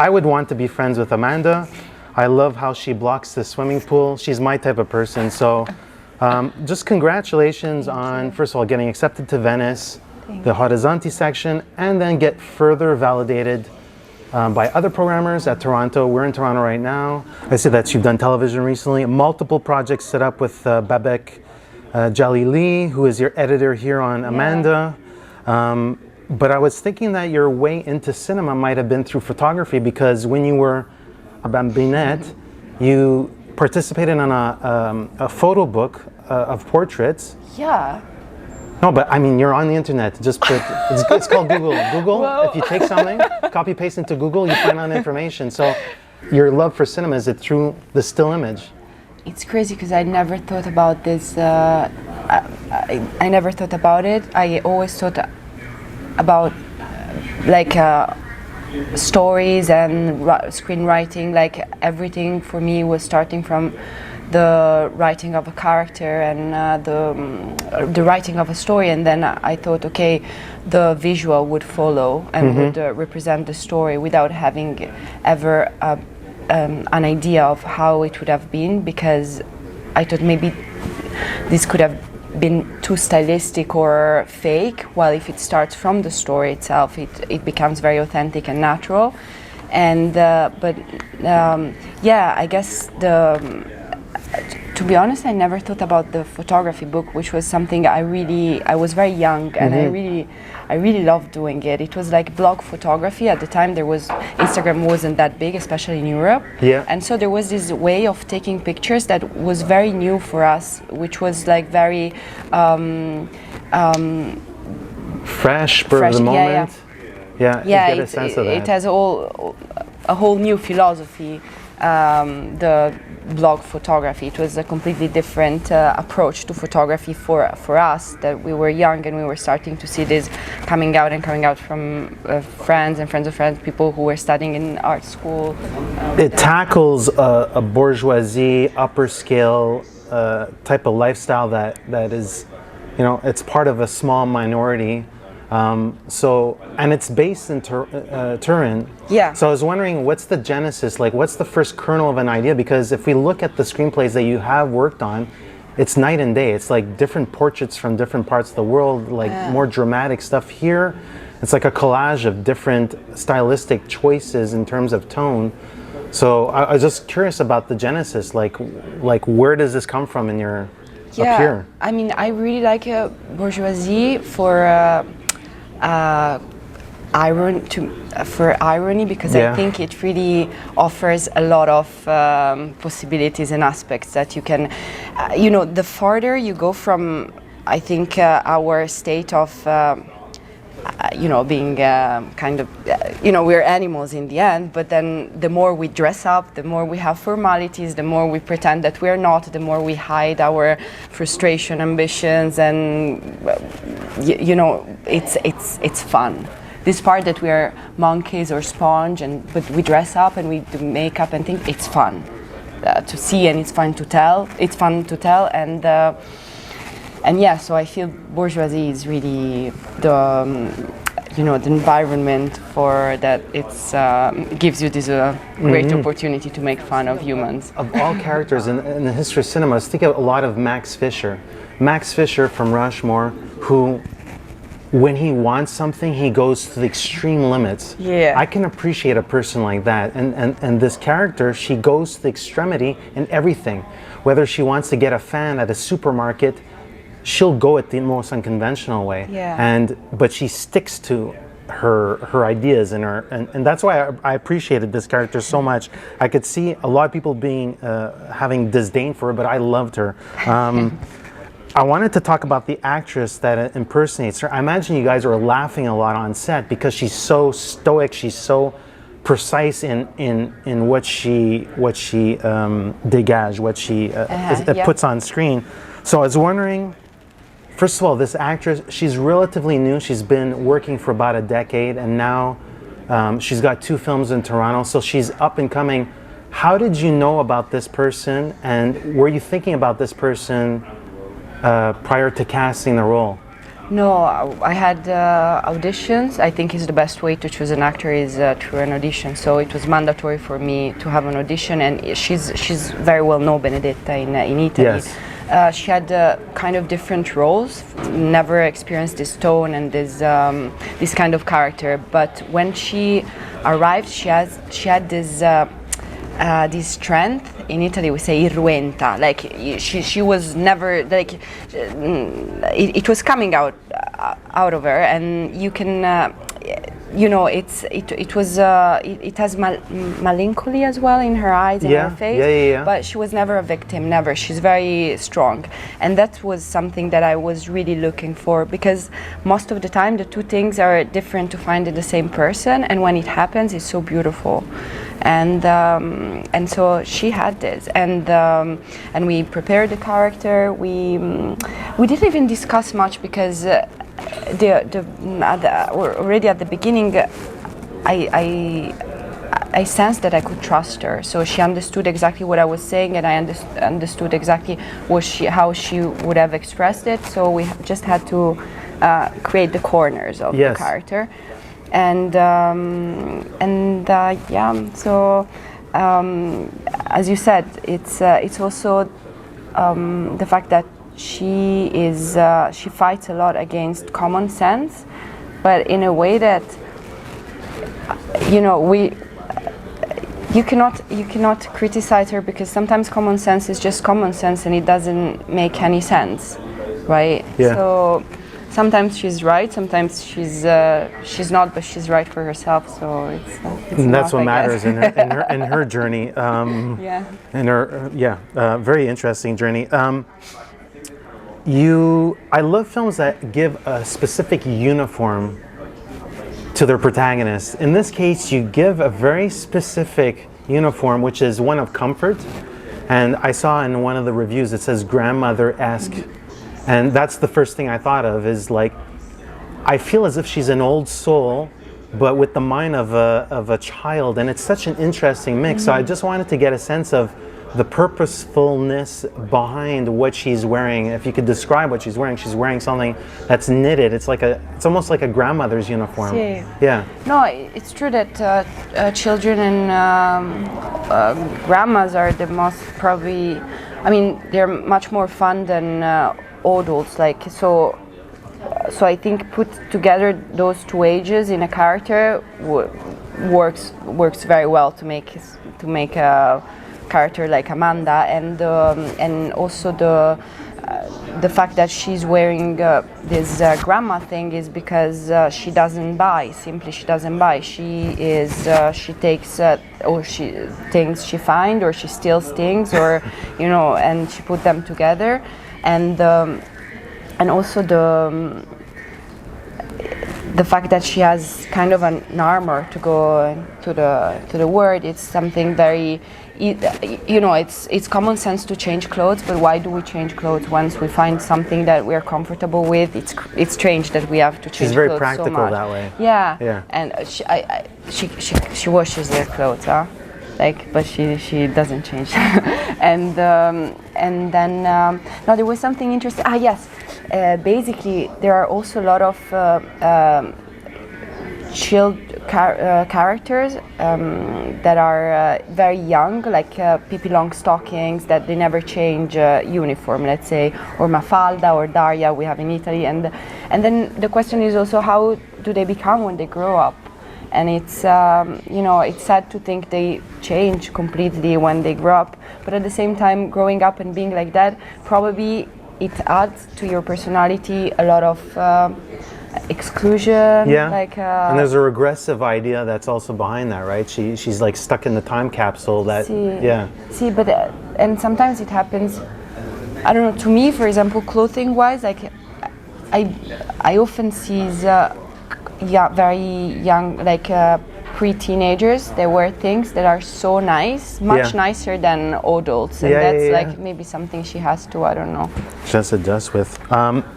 I would want to be friends with Amanda. I love how she blocks the swimming pool. She's my type of person. So just congratulations on, first of all, getting accepted to Venice, the Horizonti section, and then get further validated by other programmers at Toronto. We're in Toronto right now. I see that you've done television recently, multiple projects set up with Babek Jalili, who is your editor here on Amanda. But I was thinking that your way into cinema might have been through photography, because when you were a bambinette, you participated in a photo book of portraits. Yeah. No, but I mean, you're on the internet. Just put, it's called Google. Google, Whoa. If you take something, copy paste into Google, you find out information. So your love for cinema, is it through the still image? It's crazy because I never thought about this. I never thought about it. I always thought about like stories and screenwriting. Like everything for me was starting from the writing of a character and the writing of a story, and then I thought, okay, the visual would follow and would represent the story without having ever an idea of how it would have been, because I thought maybe this could have been too stylistic or fake, while if it starts from the story itself, it becomes very authentic and natural. And yeah, I guess to be honest, I never thought about the photography book, which was something I was very young, and I really loved doing it. It was like blog photography. At the time, Instagram wasn't that big, especially in Europe. Yeah. And so there was this way of taking pictures that was very new for us, which was like very fresh for the moment. Yeah, you get a sense of that. It has a whole new philosophy. The blog photography. It was a completely different approach to photography for us, that we were young and we were starting to see this coming out from friends and friends of friends, people who were studying in art school. It tackles a bourgeoisie, upper scale type of lifestyle that is, it's part of a small minority. And it's based in Turin. Yeah. So I was wondering, what's the genesis? Like, what's the first kernel of an idea? Because if we look at the screenplays that you have worked on, it's night and day. It's like different portraits from different parts of the world, like more dramatic stuff. Here, it's like a collage of different stylistic choices in terms of tone. So I was just curious about the genesis. Like where does this come from in your up here? I mean, I really like bourgeoisie for irony, because I think it really offers a lot of possibilities and aspects that you can, the farther you go from, I think, our state of, being kind of, we're animals in the end, but then the more we dress up, the more we have formalities, the more we pretend that we're not, the more we hide our frustration, ambitions, and, it's fun. This part that we're monkeys or sponge, but we dress up and we do makeup and things, it's fun to see, and it's fun to tell. And yeah, so I feel bourgeoisie is really the environment for that. It's gives you this great opportunity to make fun of humans. Of all characters in the history of cinema, I think a lot of Max Fisher. Max Fisher from Rushmore, who, when he wants something, he goes to the extreme limits. Yeah. I can appreciate a person like that. And this character, she goes to the extremity in everything. Whether she wants to get a fan at a supermarket, she'll go at the most unconventional way. Yeah. But she sticks to her ideas and that's why I appreciated this character so much. I could see a lot of people having disdain for her, but I loved her. I wanted to talk about the actress that impersonates her. I imagine you guys are laughing a lot on set because she's so stoic, she's so precise in what she dégage, what she puts on screen. So I was wondering, first of all, this actress, she's relatively new. She's been working for about a decade, and now she's got 2 films in Toronto, so she's up and coming. How did you know about this person, and were you thinking about this person prior to casting the role? No, I had auditions. I think is the best way to choose an actor is through an audition. So it was mandatory for me to have an audition, and she's very well known, Benedetta, in Italy. Yes. She had kind of different roles. Never experienced this tone and this kind of character. But when she arrived, she had this strength. In Italy we say irruenta, like she was never like it was coming out of her, and you can you know it has melancholy as well in her eyes and her face. But she was never a victim, never. She's very strong, and that was something that I was really looking for, because most of the time the two things are different to find in the same person, and when it happens it's so beautiful. And so she had this, and we prepared the character. We didn't even discuss much, because already at the beginning I sensed that I could trust her. So she understood exactly what I was saying, and I understood exactly how she would have expressed it. So we just had to create the corners of the character. And so as you said, it's also the fact that she fights a lot against common sense, but in a way that you cannot criticize her, because sometimes common sense is just common sense and it doesn't make any sense, right? Yeah. So sometimes she's right, sometimes she's not, but she's right for herself. So it's and that's enough, what I matters guess. in her journey. In her very interesting journey. I love films that give a specific uniform to their protagonist. In this case, you give a very specific uniform, which is one of comfort. And I saw in one of the reviews it says grandmother-esque. And that's the first thing I thought of, is like, I feel as if she's an old soul, but with the mind of a child, and it's such an interesting mix. So I just wanted to get a sense of the purposefulness behind what she's wearing. If you could describe what she's wearing something that's knitted. It's almost like a grandmother's uniform. Sí. Yeah. No, it's true that children and grandmas are the most probably. I mean, they're much more fun than adults. Like so I think put together those two ages in a character works very well to make a character like Amanda, and also the fact that she's wearing this grandma thing is because she doesn't buy. Simply, she doesn't buy. She takes or she things she finds, or she steals things, or and she put them together, and also the fact that she has kind of an armor to go to the word. It's something very. It's common sense to change clothes, but why do we change clothes once we find something that we're comfortable with? It's strange that we have to change clothes so much. She's very practical that way. Yeah. And she washes their clothes, but she doesn't change. and then now there was something interesting. Yes, basically there are also a lot of chilled characters that are very young, like Pippi Longstockings, that they never change uniform, let's say, or Mafalda or Daria we have in Italy, and then the question is also, how do they become when they grow up? And it's it's sad to think they change completely when they grow up, but at the same time, growing up and being like that, probably it adds to your personality a lot of exclusion. And there's a regressive idea that's also behind that, right? She's like stuck in the time capsule that but and sometimes it happens, I don't know, to me, for example, clothing wise, like I often see very young, like pre-teenagers, they wear things that are so nice, much nicer than adults, and that's like maybe something she has to, I don't know, just adjust with.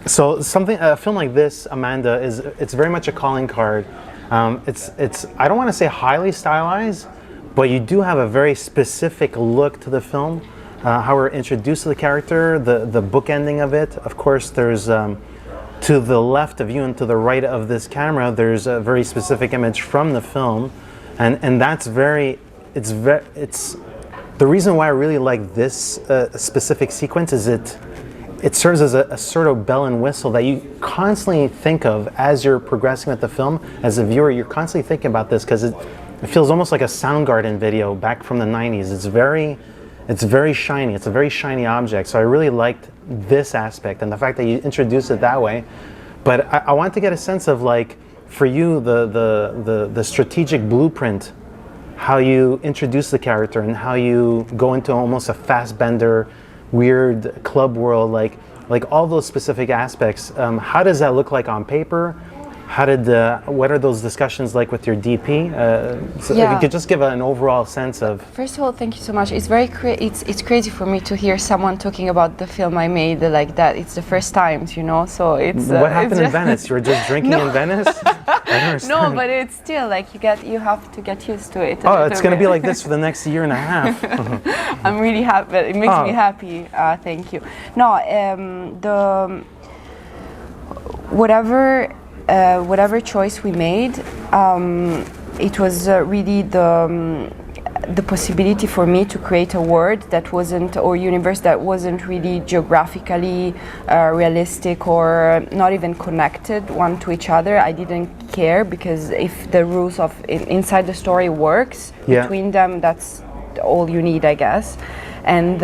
So a film like this, Amanda, it's very much a calling card. It's I don't want to say highly stylized, but you do have a very specific look to the film. How we're introduced to the character, the bookending of it. Of course, there's to the left of you and to the right of this camera, there's a very specific image from the film, and that's it's the reason why I really like this specific sequence is it serves as a sort of bell and whistle that you constantly think of as you're progressing with the film. As a viewer, you're constantly thinking about this because it feels almost like a Soundgarden video back from the 90s. It's very shiny. It's a very shiny object. So I really liked this aspect and the fact that you introduced it that way. But I want to get a sense of, like, for you, the strategic blueprint, how you introduce the character and how you go into almost a Fassbender, weird club world, like all those specific aspects. How does that look like on paper? What are those discussions like with your DP? So if you could just give an overall sense of. First of all, thank you so much. It's very it's crazy for me to hear someone talking about the film I made like that. It's the first time, you know. So it's. What happened in Venice? You were just drinking in Venice? I don't understand. No, but it's still like you have to get used to it. Oh, it's going to be like this for the next year and a half. I'm really happy. It makes me happy. Thank you. No, whatever choice we made, it was really the possibility for me to create a world that wasn't, or universe that wasn't really geographically realistic or not even connected one to each other. I didn't care, because if the rules of inside the story works between them, that's all you need, I guess. And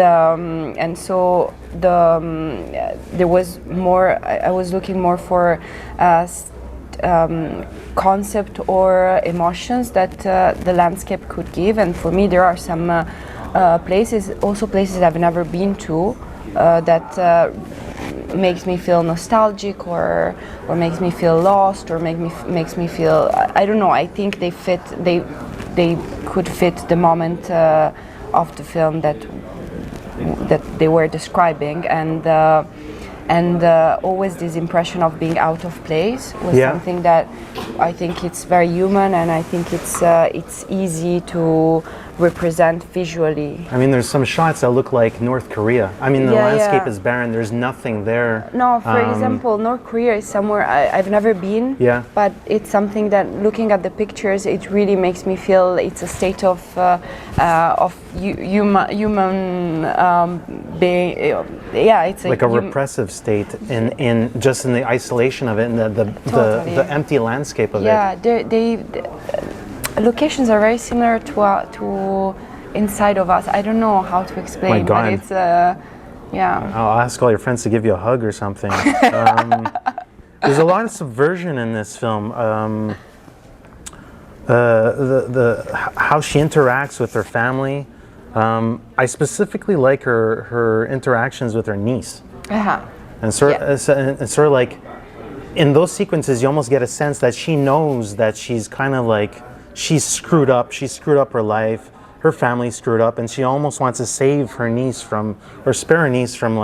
so there was more. I was looking more for concept or emotions that the landscape could give. And for me, there are some places I've never been to that makes me feel nostalgic or makes me feel lost or makes me feel. I don't know. I think they could fit the moment of the film that they were describing, and always this impression of being out of place was something that I think it's very human, and I think it's easy to represent visually. I mean, there's some shots that look like North Korea. I mean, the landscape is barren. There's nothing there. No, for example, North Korea is somewhere I've never been. Yeah. But it's something that, looking at the pictures, it really makes me feel it's a state of human being. Yeah, it's like a repressive state in just in the isolation of it and the empty landscape of it. Yeah, they locations are very similar to Inside of Us. I don't know how to explain. My God. But it's yeah. I'll ask all your friends to give you a hug or something. There's a lot of subversion in this film. How she interacts with her family. I specifically like her interactions with her niece. And sort of like in those sequences, you almost get a sense that she knows that she's kind of like, she's screwed up. She screwed up her life. Her family's screwed up, and she almost wants to save her niece from, or spare her niece from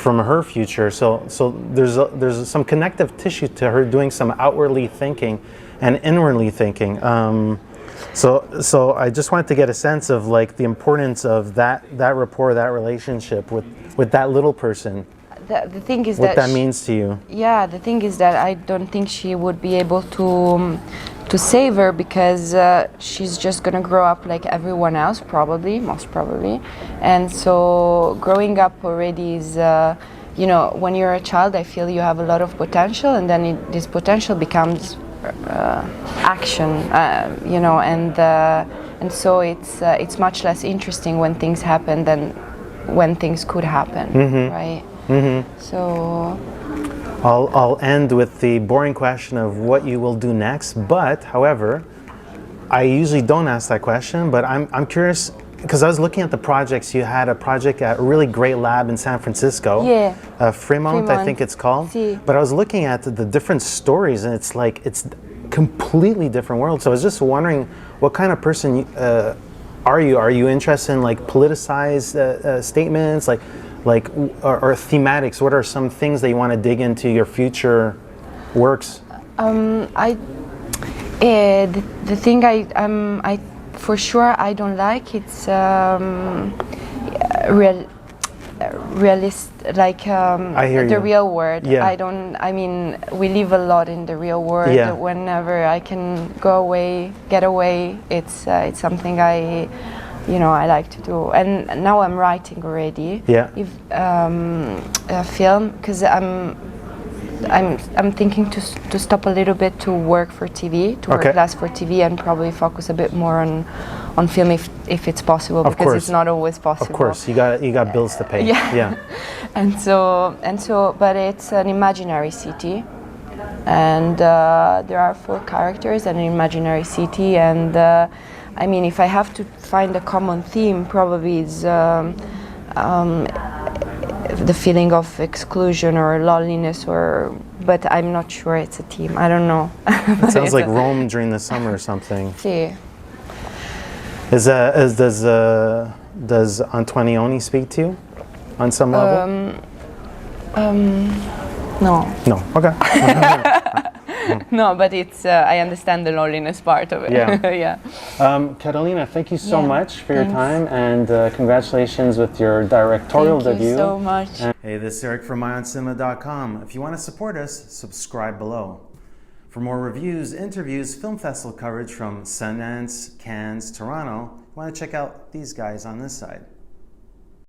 her future. So there's some connective tissue to her doing some outwardly thinking and inwardly thinking. So I just wanted to get a sense of like the importance of that rapport, that relationship with that little person. The thing is what that means to you. Yeah, the thing is that I don't think she would be able to save her, because she's just gonna grow up like everyone else, most probably. And so growing up already is, when you're a child, I feel you have a lot of potential, and then this potential becomes action, and so it's much less interesting when things happen than when things could happen, right? Mm-hmm. So I'll end with the boring question of what you will do next. But, however, I usually don't ask that question. But I'm curious, because I was looking at the projects. You had a project at a really great lab in San Francisco. Yeah. Fremont, I think it's called. Si. But I was looking at the different stories, and it's completely different world. So I was just wondering, what kind of person are you? Are you interested in like politicized statements, or thematics? What are some things that you want to dig into your future works? The thing I for sure I don't like, it's like I hear the you. real world. Yeah. I mean, we live a lot in the real world. Yeah. Whenever I can go away, get away, it's something I like to do. And now I'm writing already. Yeah. A film, because I'm thinking to stop a little bit to work for TV, to work less for TV, and probably focus a bit more on film if it's possible, because it's not always possible. Of course, you got bills to pay. Yeah. Yeah. and so, but it's an imaginary city, and there are 4 characters and an imaginary city, and I mean, if I have to find a common theme, probably is the feeling of exclusion or loneliness, but I'm not sure it's a theme. I don't know. It sounds like Rome during the summer or something. Yeah. Does Antonioni speak to you on some level? No. No. Okay. No, but it's I understand the loneliness part of it. Yeah. Yeah. Carolina, thank you so much for your time, and congratulations with your directorial debut. Thank you so much. Hey, this is Eric from IONCINEMA.com. If you want to support us, subscribe below. For more reviews, interviews, film festival coverage from Sundance, Cannes, Toronto, you want to check out these guys on this side.